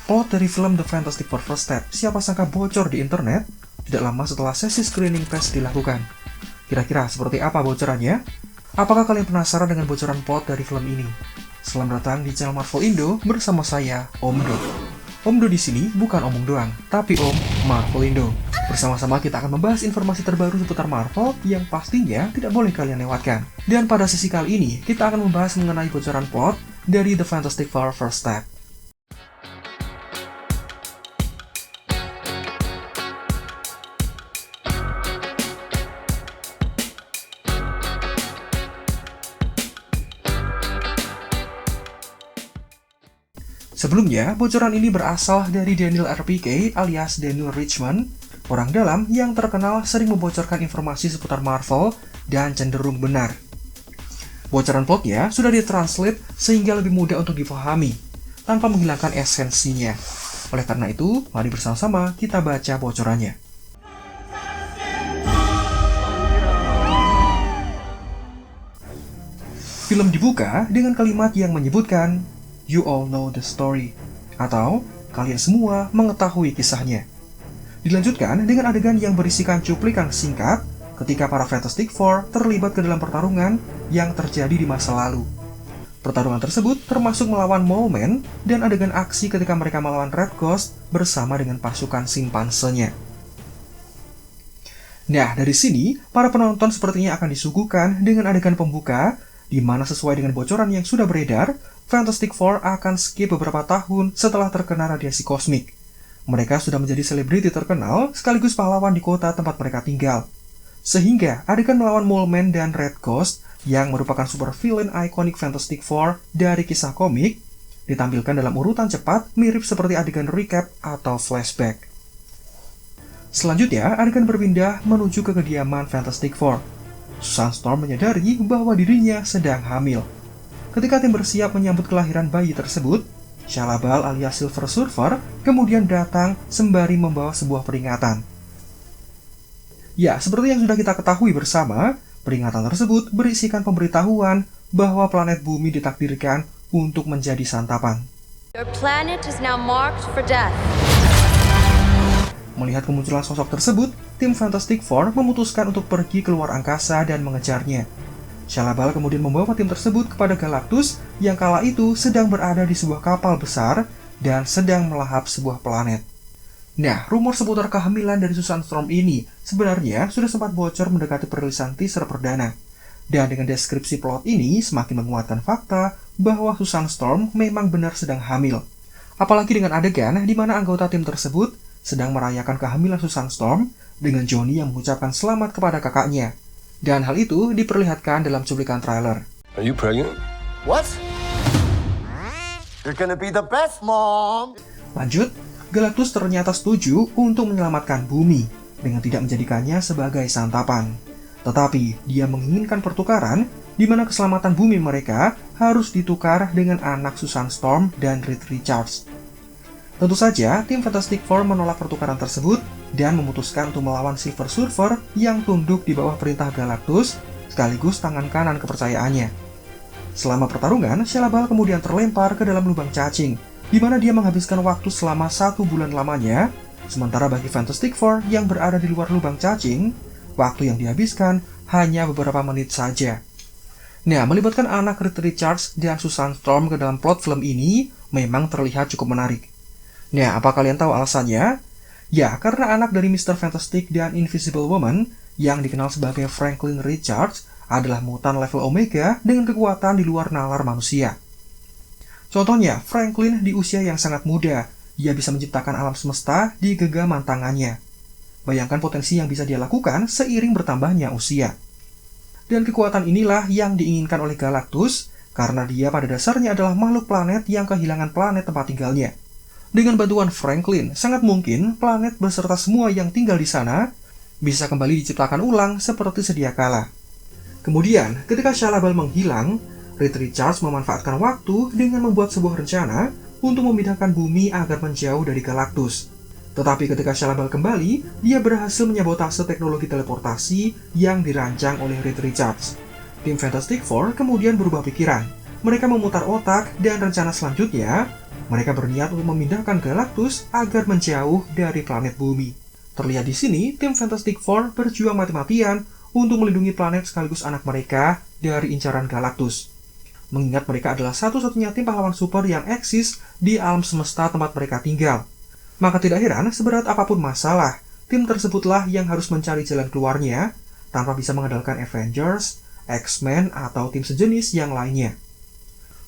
Plot dari film The Fantastic Four First Step siapa sangka bocor di internet tidak lama setelah sesi screening press dilakukan. Kira-kira seperti apa bocorannya? Apakah kalian penasaran dengan bocoran plot dari film ini? Selamat datang di channel Marvel Indo bersama saya, Om Do. Om Do di sini bukan omong doang, tapi Om Marvel Indo. Bersama-sama kita akan membahas informasi terbaru seputar Marvel yang pastinya tidak boleh kalian lewatkan. Dan pada sesi kali ini, kita akan membahas mengenai bocoran plot dari The Fantastic Four First Step. Sebelumnya, bocoran ini berasal dari Daniel RPK alias Daniel Richmond, orang dalam yang terkenal sering membocorkan informasi seputar Marvel dan cenderung benar. Bocoran plotnya sudah ditranslate sehingga lebih mudah untuk dipahami, tanpa menghilangkan esensinya. Oleh karena itu, mari bersama-sama kita baca bocorannya. Film dibuka dengan kalimat yang menyebutkan "You all know the story", atau kalian semua mengetahui kisahnya. Dilanjutkan dengan adegan yang berisikan cuplikan singkat ketika para Fantastic Four terlibat ke dalam pertarungan yang terjadi di masa lalu. Pertarungan tersebut termasuk melawan Mole Man dan adegan aksi ketika mereka melawan Red Ghost bersama dengan pasukan simpansenya. Nah, dari sini, para penonton sepertinya akan disuguhkan dengan adegan pembuka di mana sesuai dengan bocoran yang sudah beredar, Fantastic Four akan skip beberapa tahun setelah terkena radiasi kosmik. Mereka sudah menjadi selebriti terkenal sekaligus pahlawan di kota tempat mereka tinggal. Sehingga adegan melawan Mole Man dan Red Ghost yang merupakan super villain ikonik Fantastic Four dari kisah komik ditampilkan dalam urutan cepat mirip seperti adegan recap atau flashback. Selanjutnya, adegan berpindah menuju ke kediaman Fantastic Four. Susan Storm menyadari bahwa dirinya sedang hamil. Ketika tim bersiap menyambut kelahiran bayi tersebut, Shalla-Bal alias Silver Surfer kemudian datang sembari membawa sebuah peringatan. Ya, seperti yang sudah kita ketahui bersama, peringatan tersebut berisikan pemberitahuan bahwa planet bumi ditakdirkan untuk menjadi santapan. Your planet is now marked for death. Melihat kemunculan sosok tersebut, tim Fantastic Four memutuskan untuk pergi keluar angkasa dan mengejarnya. Shalla-Bal kemudian membawa tim tersebut kepada Galactus yang kala itu sedang berada di sebuah kapal besar dan sedang melahap sebuah planet. Nah, rumor seputar kehamilan dari Susan Storm ini sebenarnya sudah sempat bocor mendekati perilisan teaser perdana. Dan dengan deskripsi plot ini semakin menguatkan fakta bahwa Susan Storm memang benar sedang hamil. Apalagi dengan adegan di mana anggota tim tersebut sedang merayakan kehamilan Susan Storm dengan Johnny yang mengucapkan selamat kepada kakaknya. Dan hal itu diperlihatkan dalam cuplikan trailer. Are you pregnant? What? You're gonna be the best, Mom! Lanjut, Galactus ternyata setuju untuk menyelamatkan bumi dengan tidak menjadikannya sebagai santapan. Tetapi dia menginginkan pertukaran di mana keselamatan bumi mereka harus ditukar dengan anak Susan Storm dan Reed Richards. Tentu saja, tim Fantastic Four menolak pertukaran tersebut dan memutuskan untuk melawan Silver Surfer yang tunduk di bawah perintah Galactus sekaligus tangan kanan kepercayaannya. Selama pertarungan, Shalla-Bal kemudian terlempar ke dalam lubang cacing, di mana dia menghabiskan waktu selama 1 bulan lamanya, sementara bagi Fantastic Four yang berada di luar lubang cacing, waktu yang dihabiskan hanya beberapa menit saja. Nah, melibatkan anak Reed Richards dan Susan Storm ke dalam plot film ini memang terlihat cukup menarik. Nah, apa kalian tahu alasannya? Ya, karena anak dari Mr. Fantastic dan Invisible Woman yang dikenal sebagai Franklin Richards adalah mutan level Omega dengan kekuatan di luar nalar manusia. Contohnya, Franklin di usia yang sangat muda, dia bisa menciptakan alam semesta di genggaman tangannya. Bayangkan potensi yang bisa dia lakukan seiring bertambahnya usia. Dan kekuatan inilah yang diinginkan oleh Galactus, karena dia pada dasarnya adalah makhluk planet yang kehilangan planet tempat tinggalnya. Dengan bantuan Franklin, sangat mungkin planet beserta semua yang tinggal di sana bisa kembali diciptakan ulang seperti sedia kala. Kemudian, ketika Shalla-Bal menghilang, Reed Richards memanfaatkan waktu dengan membuat sebuah rencana untuk memindahkan bumi agar menjauh dari Galactus. Tetapi ketika Shalla-Bal kembali, dia berhasil menyabotase teknologi teleportasi yang dirancang oleh Reed Richards. Tim Fantastic Four kemudian berubah pikiran. Mereka memutar otak dan rencana selanjutnya, mereka berniat untuk memindahkan Galactus agar menjauh dari planet bumi. Terlihat di sini, tim Fantastic Four berjuang mati-matian untuk melindungi planet sekaligus anak mereka dari incaran Galactus. Mengingat mereka adalah satu-satunya tim pahlawan super yang eksis di alam semesta tempat mereka tinggal. Maka tidak heran, seberat apapun masalah, tim tersebutlah yang harus mencari jalan keluarnya tanpa bisa mengandalkan Avengers, X-Men, atau tim sejenis yang lainnya.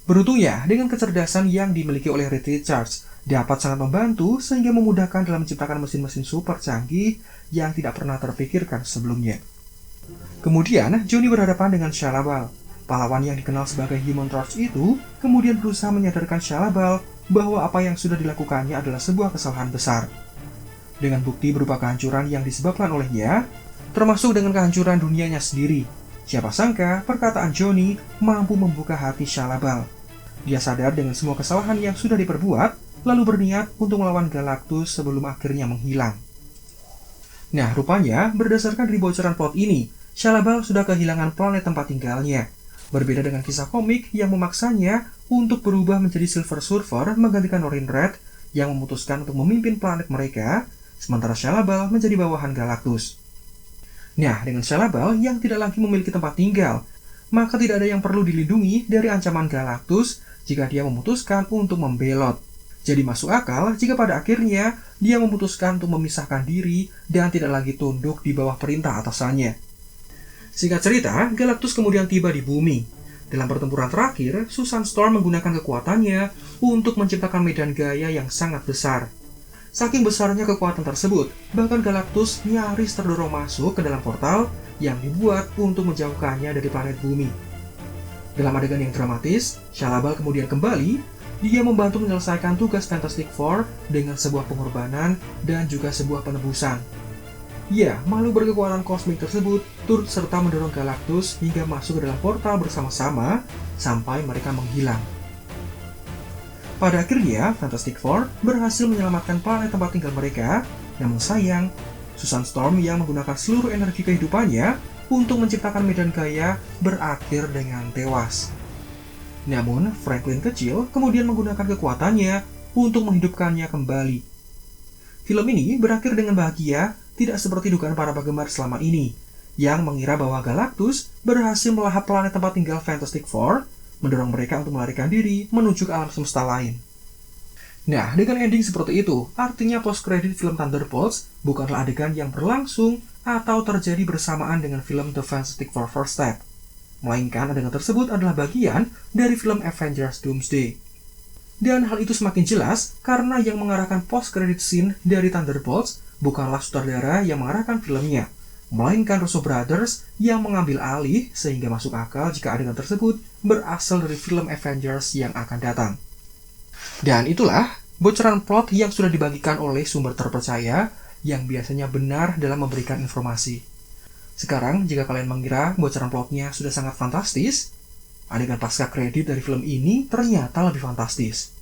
Beruntungnya, dengan kecerdasan yang dimiliki oleh Reed Richards, dapat sangat membantu sehingga memudahkan dalam menciptakan mesin-mesin super canggih yang tidak pernah terpikirkan sebelumnya. Kemudian, Johnny berhadapan dengan Shalla-Bal. Pahlawan yang dikenal sebagai Human Torch itu kemudian berusaha menyadarkan Shalla-Bal bahwa apa yang sudah dilakukannya adalah sebuah kesalahan besar. Dengan bukti berupa kehancuran yang disebabkan olehnya, termasuk dengan kehancuran dunianya sendiri. Siapa sangka perkataan Johnny mampu membuka hati Shalla-Bal. Dia sadar dengan semua kesalahan yang sudah diperbuat, lalu berniat untuk melawan Galactus sebelum akhirnya menghilang. Nah, rupanya berdasarkan dari bocoran plot ini, Shalla-Bal sudah kehilangan planet tempat tinggalnya. Berbeda dengan kisah komik yang memaksanya untuk berubah menjadi Silver Surfer menggantikan Orin Red yang memutuskan untuk memimpin planet mereka, sementara Shalla-Bal menjadi bawahan Galactus. Nah, dengan Shalla-Bal yang tidak lagi memiliki tempat tinggal, maka tidak ada yang perlu dilindungi dari ancaman Galactus jika dia memutuskan untuk membelot. Jadi masuk akal jika pada akhirnya dia memutuskan untuk memisahkan diri dan tidak lagi tunduk di bawah perintah atasannya. Singkat cerita, Galactus kemudian tiba di bumi. Dalam pertempuran terakhir, Susan Storm menggunakan kekuatannya untuk menciptakan medan gaya yang sangat besar. Saking besarnya kekuatan tersebut, bahkan Galactus nyaris terdorong masuk ke dalam portal yang dibuat untuk menjauhkannya dari planet bumi. Dalam adegan yang dramatis, Shalla-Bal kemudian kembali. Dia membantu menyelesaikan tugas Fantastic Four dengan sebuah pengorbanan dan juga sebuah penebusan. Ya, makhluk berkekuatan kosmik tersebut turut serta mendorong Galactus hingga masuk ke dalam portal bersama-sama sampai mereka menghilang. Pada akhirnya, Fantastic Four berhasil menyelamatkan planet tempat tinggal mereka, namun sayang, Susan Storm yang menggunakan seluruh energi kehidupannya untuk menciptakan medan gaya berakhir dengan tewas. Namun, Franklin kecil kemudian menggunakan kekuatannya untuk menghidupkannya kembali. Film ini berakhir dengan bahagia, tidak seperti dugaan para penggemar selama ini, yang mengira bahwa Galactus berhasil melahap planet tempat tinggal Fantastic Four, mendorong mereka untuk melarikan diri menuju ke alam semesta lain. Nah, dengan ending seperti itu, artinya post-credit film Thunderbolts bukanlah adegan yang berlangsung atau terjadi bersamaan dengan film The Fantastic Four First Step, melainkan adegan tersebut adalah bagian dari film Avengers Doomsday. Dan hal itu semakin jelas karena yang mengarahkan post-credit scene dari Thunderbolts bukanlah sutradara yang mengarahkan filmnya, melainkan Russo Brothers yang mengambil alih sehingga masuk akal jika adegan tersebut berasal dari film Avengers yang akan datang. Dan itulah bocoran plot yang sudah dibagikan oleh sumber terpercaya yang biasanya benar dalam memberikan informasi. Sekarang, jika kalian mengira bocoran plotnya sudah sangat fantastis, adegan pasca kredit dari film ini ternyata lebih fantastis.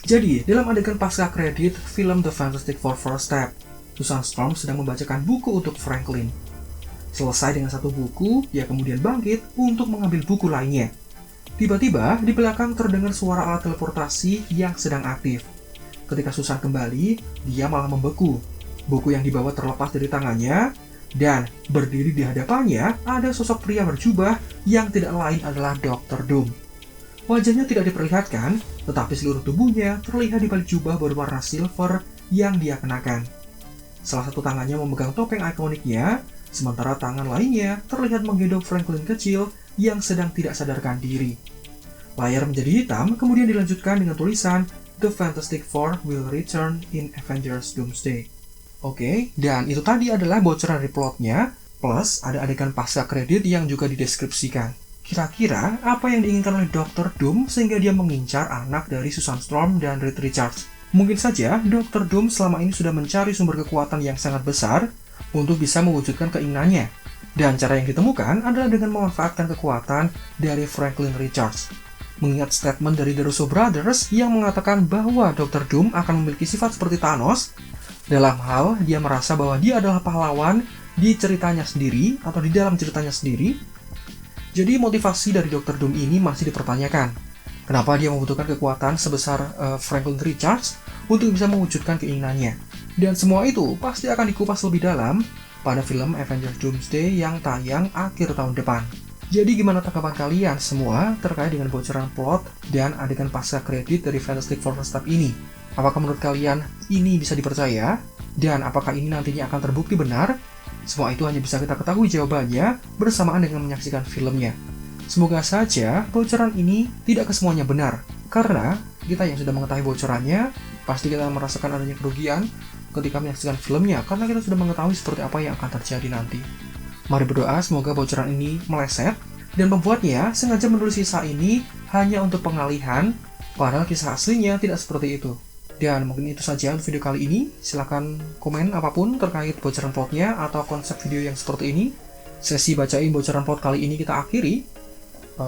Jadi, dalam adegan pasca kredit film The Fantastic Four First Step, Susan Storm sedang membacakan buku untuk Franklin. Selesai dengan satu buku, ia kemudian bangkit untuk mengambil buku lainnya. Tiba-tiba, di belakang terdengar suara alat teleportasi yang sedang aktif. Ketika Susan kembali, dia malah membeku. Buku yang dibawa terlepas dari tangannya, dan berdiri di hadapannya ada sosok pria berjubah yang tidak lain adalah Dr. Doom. Wajahnya tidak diperlihatkan, tetapi seluruh tubuhnya terlihat di balik jubah berwarna silver yang dia kenakan. Salah satu tangannya memegang topeng ikoniknya, sementara tangan lainnya terlihat menggendong Franklin kecil yang sedang tidak sadarkan diri. Layar menjadi hitam, kemudian dilanjutkan dengan tulisan The Fantastic Four will return in Avengers Doomsday. Oke, dan itu tadi adalah bocoran dari plotnya, plus ada adegan pasca kredit yang juga dideskripsikan. Kira-kira apa yang diinginkan oleh Dr. Doom sehingga dia mengincar anak dari Susan Storm dan Reed Richards? Mungkin saja Dr. Doom selama ini sudah mencari sumber kekuatan yang sangat besar untuk bisa mewujudkan keinginannya. Dan cara yang ditemukan adalah dengan memanfaatkan kekuatan dari Franklin Richards. Mengingat statement dari The Russo Brothers yang mengatakan bahwa Dr. Doom akan memiliki sifat seperti Thanos, Dalam hal dia merasa bahwa dia adalah pahlawan di ceritanya sendiri atau di dalam ceritanya sendiri. Jadi motivasi dari Dr. Doom ini masih dipertanyakan. Kenapa dia membutuhkan kekuatan sebesar Franklin Richards untuk bisa mewujudkan keinginannya. Dan semua itu pasti akan dikupas lebih dalam pada film Avengers Doomsday yang tayang akhir tahun depan. Jadi gimana tanggapan kalian semua terkait dengan bocoran plot dan adegan pasca kredit dari Fantastic Four First Step ini? Apakah menurut kalian ini bisa dipercaya? Dan apakah ini nantinya akan terbukti benar? Semua itu hanya bisa kita ketahui jawabannya bersamaan dengan menyaksikan filmnya. Semoga saja bocoran ini tidak kesemuanya benar, karena kita yang sudah mengetahui bocorannya, pasti kita merasakan adanya kerugian ketika menyaksikan filmnya, karena kita sudah mengetahui seperti apa yang akan terjadi nanti. Mari berdoa semoga bocoran ini meleset, dan pembuatnya sengaja menulis kisah ini hanya untuk pengalihan, padahal kisah aslinya tidak seperti itu. Dan mungkin itu saja untuk video kali ini. Silahkan komen apapun terkait bocoran plotnya atau konsep video yang seperti ini. Sesi bacain bocoran plot kali ini kita akhiri.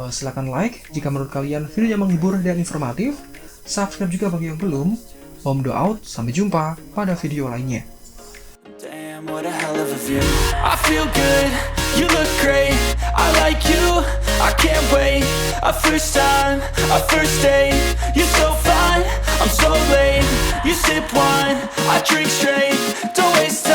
Silahkan like jika menurut kalian videonya menghibur dan informatif. Subscribe juga bagi yang belum. Om Do out, sampai jumpa pada video lainnya. Damn, what a hell of a view. I feel good, you look great. I like you, I can't wait. A first time, a first date. You're so fine, I'm so late. You sip wine, I drink straight. Don't waste time.